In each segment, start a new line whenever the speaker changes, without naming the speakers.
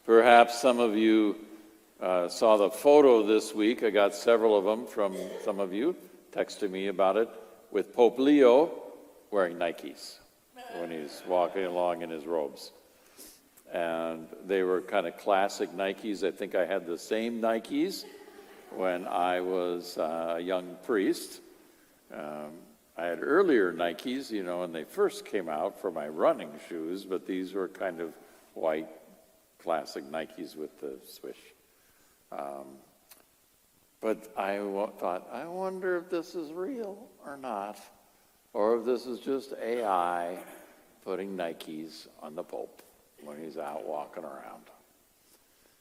Perhaps some of you saw the photo this week. I got several of them from some of you texting me about it, with Pope Leo wearing Nikes when he's walking along in his robes. And they were kind of classic Nikes. I think I had the same Nikes when I was a young priest. I had earlier Nikes, when they first came out for my running shoes, but these were kind of white, classic Nikes with the swish. But I thought, I wonder if this is real or not, or if this is just AI putting Nikes on the Pope when he's out walking around.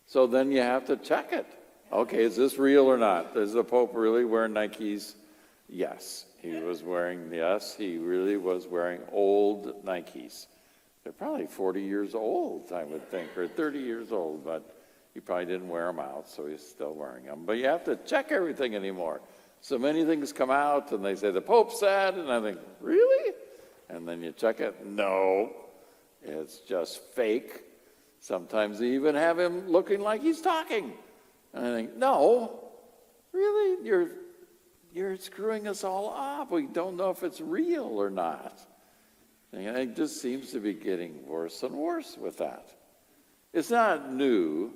So then you have to check it. Okay, is this real or not? Is the Pope really wearing Nikes? Yes, he really was wearing old Nikes. They're probably 40 years old, I would think, or 30 years old, but he probably didn't wear them out, so he's still wearing them. But you have to check everything anymore. So many things come out, and they say, the Pope said, and I think, really? And then you check it, no, it's just fake. Sometimes they even have him looking like he's talking. And I think, no, really? You're screwing us all up. We don't know if it's real or not. And it just seems to be getting worse and worse with that. It's not new.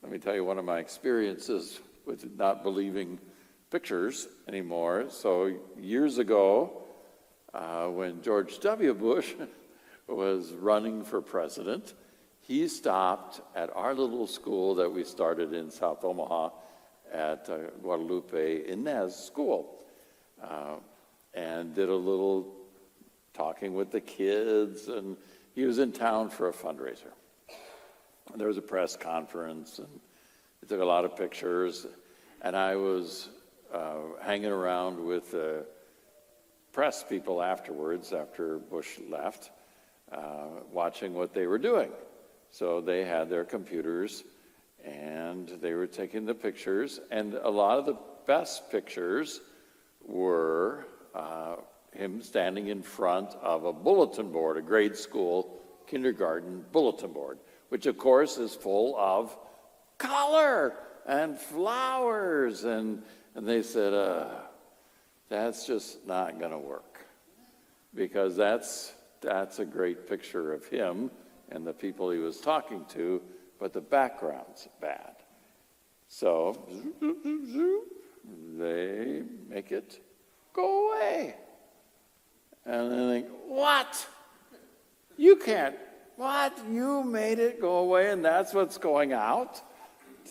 Let me tell you one of my experiences with not believing pictures anymore. So years ago, when George W. Bush was running for president, he stopped at our little school that we started in South Omaha at Guadalupe Inez School, and did a little talking with the kids, and he was in town for a fundraiser. There was a press conference, and he took a lot of pictures, and I was hanging around with the press people afterwards, after Bush left, watching what they were doing. So they had their computers, and they were taking the pictures, and a lot of the best pictures were him standing in front of a bulletin board, a grade school kindergarten bulletin board, which of course is full of color and flowers, and they said, that's just not going to work, because that's a great picture of him and the people he was talking to, but the background's bad. So they make it go away. And then they think, what? You can't, what? You made it go away, and that's what's going out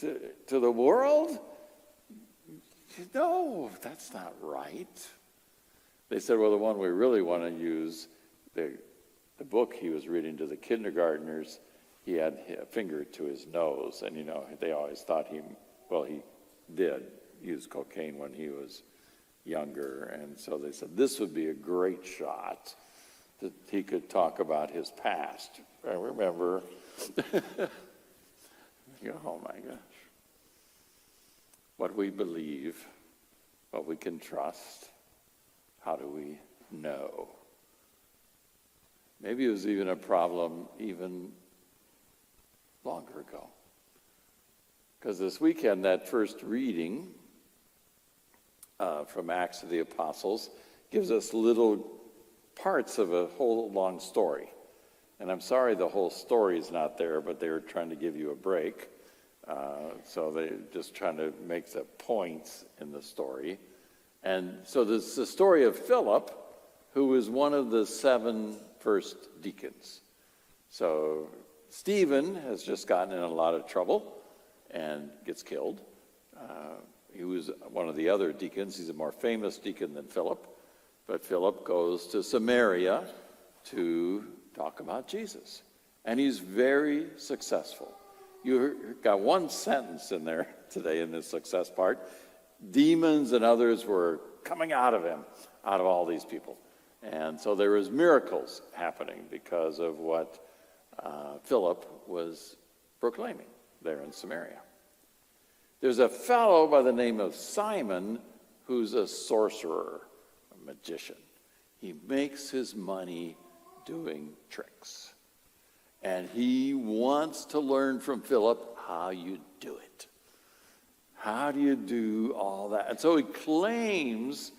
to the world? No, that's not right. They said, well, the one we really want to use, the book he was reading to the kindergartners, he had a finger to his nose, and they always thought he did use cocaine when he was younger, and so they said this would be a great shot that he could talk about his past. I remember, oh my gosh, what we believe, what we can trust, how do we know? Maybe it was even a problem even longer ago. Because this weekend, that first reading from Acts of the Apostles gives us little parts of a whole long story. And I'm sorry the whole story is not there, but they were trying to give you a break. So they're just trying to make the points in the story. And so this is the story of Philip, who was one of the 7 first deacons. So Stephen has just gotten in a lot of trouble and gets killed. He was one of the other deacons. He's a more famous deacon than Philip. But Philip goes to Samaria to talk about Jesus. And he's very successful. You got one sentence in there today in this success part. Demons and others were coming out of him, out of all these people. And so there was miracles happening because of what Philip was proclaiming there in Samaria. There's a fellow by the name of Simon who's a sorcerer, a magician. He makes his money doing tricks. And he wants to learn from Philip how you do it. How do you do all that? And so he claims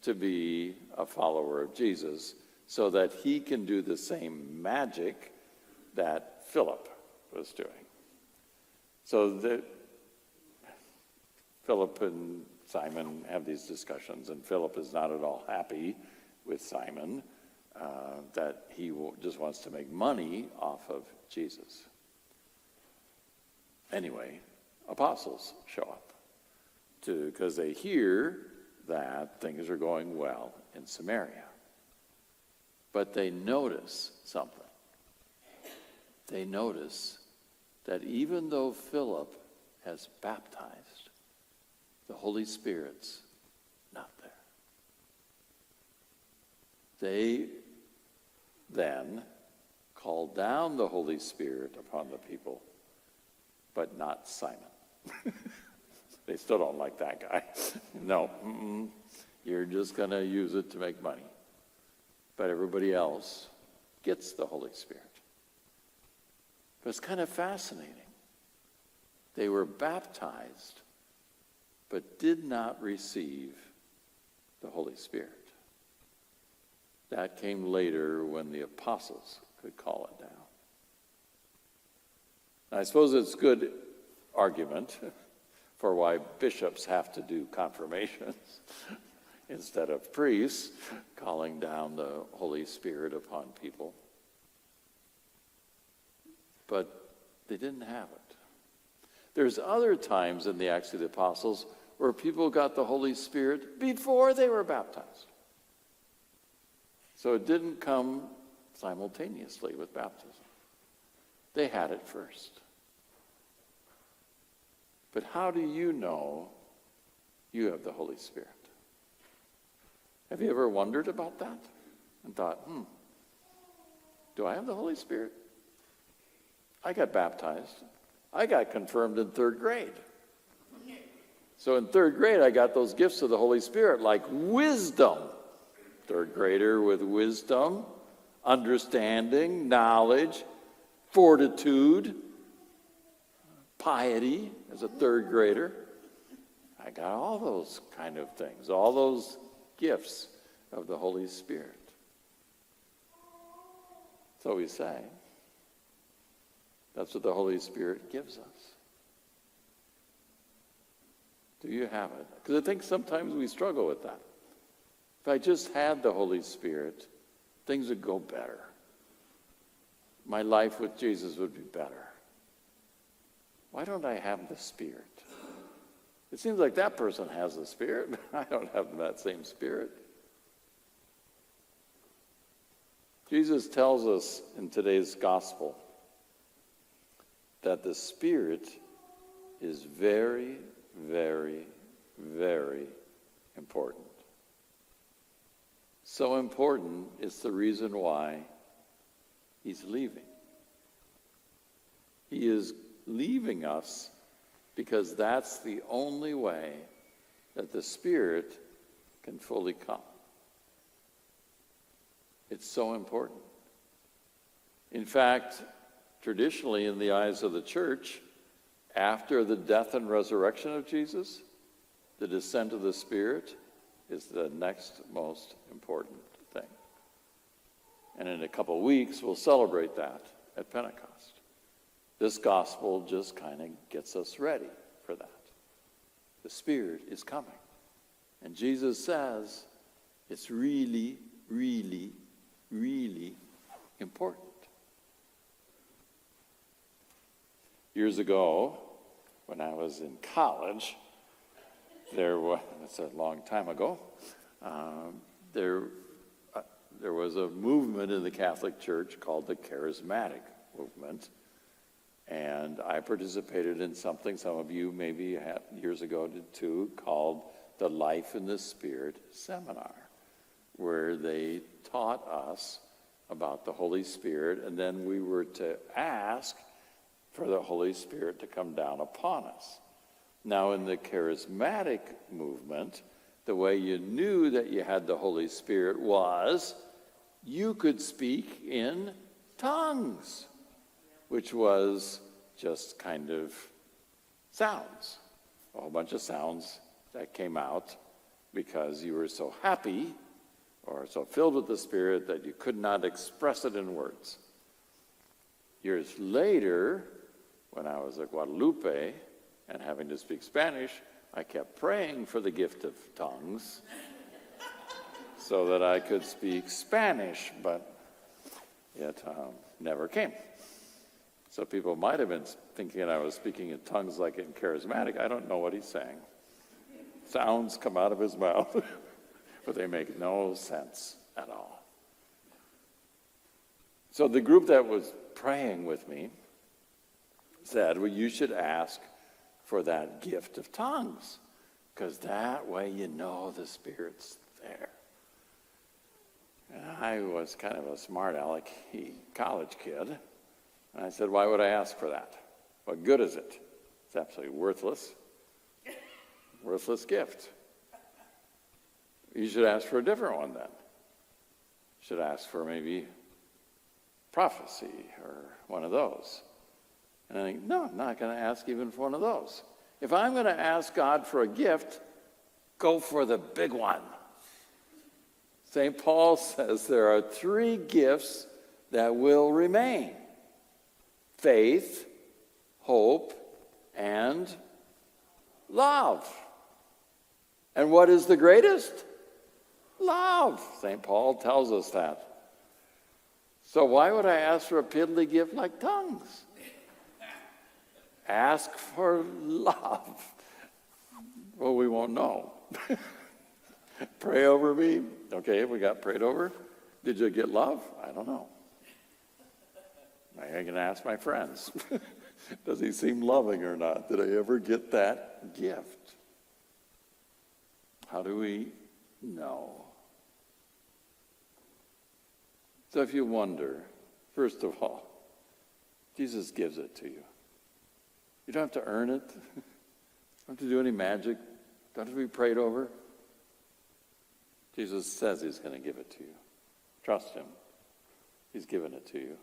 to be a follower of Jesus so that he can do the same magic that Philip was doing. So that Philip and Simon have these discussions, and Philip is not at all happy with Simon, that he just wants to make money off of Jesus. Anyway, apostles show up because they hear that things are going well in Samaria. But they notice something. They notice that even though Philip has baptized, the Holy Spirit's not there. They then call down the Holy Spirit upon the people, but not Simon. They still don't like that guy. No, you're just going to use it to make money. But everybody else gets the Holy Spirit. But it's kind of fascinating. They were baptized, but did not receive the Holy Spirit. That came later when the apostles could call it down. I suppose it's good argument for why bishops have to do confirmations instead of priests calling down the Holy Spirit upon people. But they didn't have it. There's other times in the Acts of the Apostles where people got the Holy Spirit before they were baptized. So it didn't come simultaneously with baptism. They had it first. But how do you know you have the Holy Spirit? Have you ever wondered about that and thought, do I have the Holy Spirit? I got baptized. I got confirmed in 3rd grade. So in 3rd grade, I got those gifts of the Holy Spirit, like wisdom. 3rd grader with wisdom, understanding, knowledge, fortitude, piety as a 3rd grader. I got all those kind of things, all those gifts of the Holy Spirit. So we say, that's what the Holy Spirit gives us. Do you have it? Because I think sometimes we struggle with that. If I just had the Holy Spirit, things would go better. My life with Jesus would be better. Why don't I have the Spirit? It seems like that person has the Spirit, but I don't have that same Spirit. Jesus tells us in today's gospel that the Spirit is very, very, very important. So important, it's the reason why he's leaving. He is leaving us because that's the only way that the Spirit can fully come. It's so important. In fact, traditionally in the eyes of the church, after the death and resurrection of Jesus, the descent of the Spirit is the next most important thing. And in a couple of weeks, we'll celebrate that at Pentecost. This gospel just kind of gets us ready for that. The Spirit is coming. And Jesus says it's really, really, really important. Years ago, when I was in college, it's a long time ago, there was a movement in the Catholic Church called the charismatic movement. And I participated in something some of you maybe years ago did too, called the Life in the Spirit Seminar, where they taught us about the Holy Spirit, and then we were to ask for the Holy Spirit to come down upon us. Now, in the charismatic movement, the way you knew that you had the Holy Spirit was you could speak in tongues. which was just kind of sounds, a whole bunch of sounds that came out because you were so happy or so filled with the Spirit that you could not express it in words. Years later, when I was at Guadalupe and having to speak Spanish, I kept praying for the gift of tongues so that I could speak Spanish, but it never came. So people might have been thinking I was speaking in tongues like in charismatic. I don't know what he's saying. Sounds come out of his mouth, but they make no sense at all. So the group that was praying with me said, well, you should ask for that gift of tongues, because that way you know the Spirit's there. And I was kind of a smart alecky college kid, and I said, why would I ask for that? What good is it? It's absolutely worthless gift. You should ask for a different one then. You should ask for maybe prophecy or one of those. And I think, no, I'm not going to ask even for one of those. If I'm going to ask God for a gift, go for the big one. St. Paul says there are 3 gifts that will remain: faith, hope, and love. And what is the greatest? Love. St. Paul tells us that. So why would I ask for a piddly gift like tongues? Ask for love. Well, we won't know. Pray over me. Okay, we got prayed over. Did you get love? I don't know. I can ask my friends. Does he seem loving or not? Did I ever get that gift? How do we know? So if you wonder, first of all, Jesus gives it to you. You don't have to earn it. You don't have to do any magic. Don't have to be prayed over. Jesus says he's going to give it to you. Trust him. He's given it to you.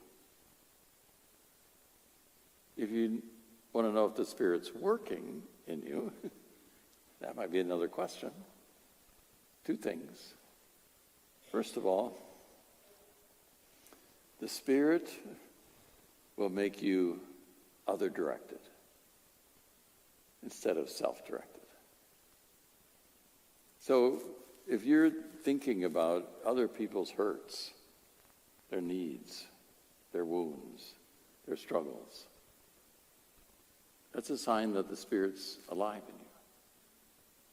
If you want to know if the Spirit's working in you, that might be another question. 2 things. First of all, the Spirit will make you other-directed instead of self-directed. So if you're thinking about other people's hurts, their needs, their wounds, their struggles, that's a sign that the Spirit's alive in you,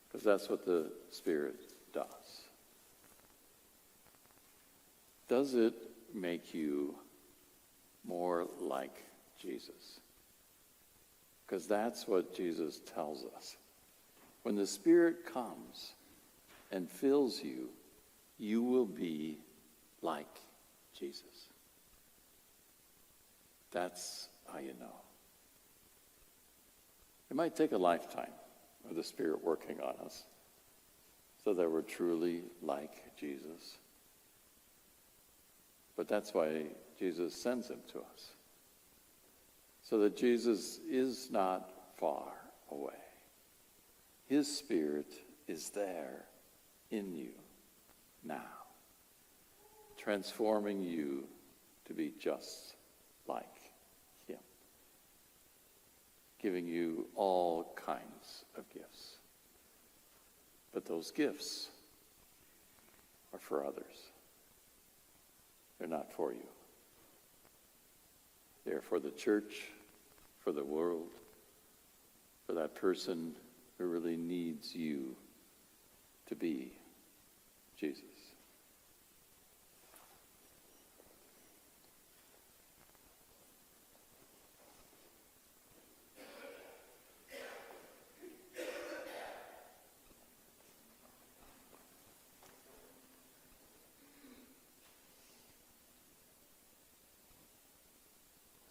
because that's what the Spirit does. Does it make you more like Jesus? Because that's what Jesus tells us. When the Spirit comes and fills you, you will be like Jesus. That's how you know. It might take a lifetime of the Spirit working on us so that we're truly like Jesus. But that's why Jesus sends him to us, so that Jesus is not far away. His Spirit is there in you now, transforming you to be just like him, giving you all kinds of gifts. But those gifts are for others. They're not for you. They're for the church, for the world, for that person who really needs you to be Jesus.